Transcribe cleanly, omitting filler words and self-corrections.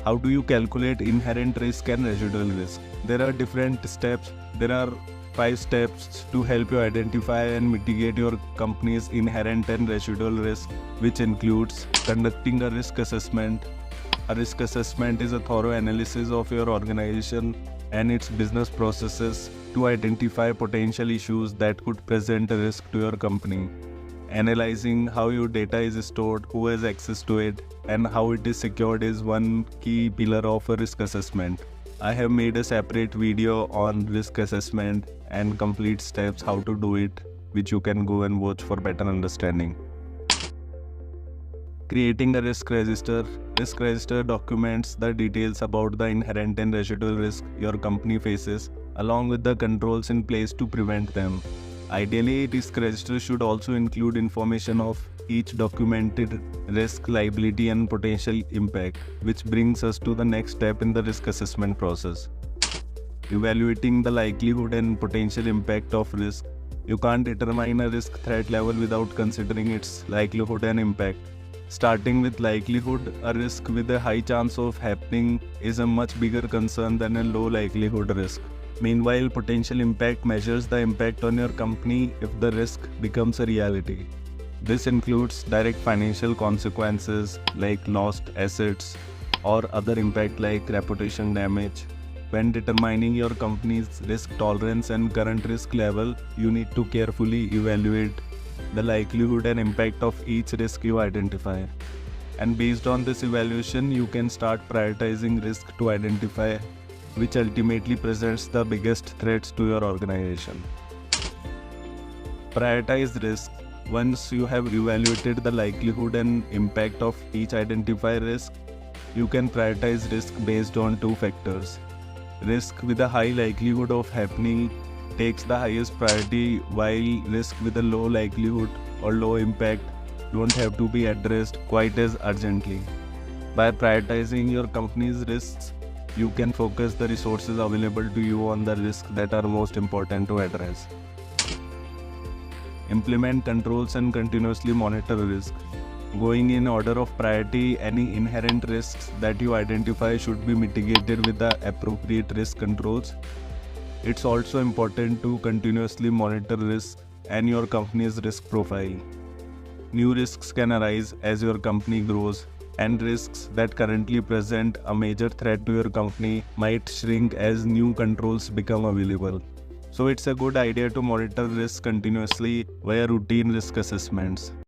How do you calculate inherent risk and residual risk? There are different steps. There are 5 steps to help you identify and mitigate your company's inherent and residual risk, which includes conducting a risk assessment. A risk assessment is a thorough analysis of your organization and its business processes to identify potential issues that could present a risk to your company. Analyzing how your data is stored, who has access to it, and how it is secured is one key pillar of a risk assessment. I have made a separate video on risk assessment and complete steps how to do it, which you can go and watch for better understanding. Creating a risk register. Risk register documents the details about the inherent and residual risk your company faces, along with the controls in place to prevent them. Ideally, risk register should also include information of each documented risk, liability, and potential impact, which brings us to the next step in the risk assessment process. Evaluating the likelihood and potential impact of risk. You can't determine a risk threat level without considering its likelihood and impact. Starting with likelihood, a risk with a high chance of happening is a much bigger concern than a low likelihood risk. Meanwhile, potential impact measures the impact on your company if the risk becomes a reality. This includes direct financial consequences like lost assets or other impact like reputation damage. When determining your company's risk tolerance and current risk level, you need to carefully evaluate the likelihood and impact of each risk you identify. And based on this evaluation, you can start prioritizing risk to identify which ultimately presents the biggest threats to your organization. Prioritize risk. Once you have evaluated the likelihood and impact of each identified risk, you can prioritize risk based on 2 factors. Risk with a high likelihood of happening takes the highest priority, while risk with a low likelihood or low impact don't have to be addressed quite as urgently. By prioritizing your company's risks, you can focus the resources available to you on the risks that are most important to address. Implement controls and continuously monitor risk. Going in order of priority, any inherent risks that you identify should be mitigated with the appropriate risk controls. It's also important to continuously monitor risk and your company's risk profile. New risks can arise as your company grows, and risks that currently present a major threat to your company might shrink as new controls become available. So it's a good idea to monitor risk continuously via routine risk assessments.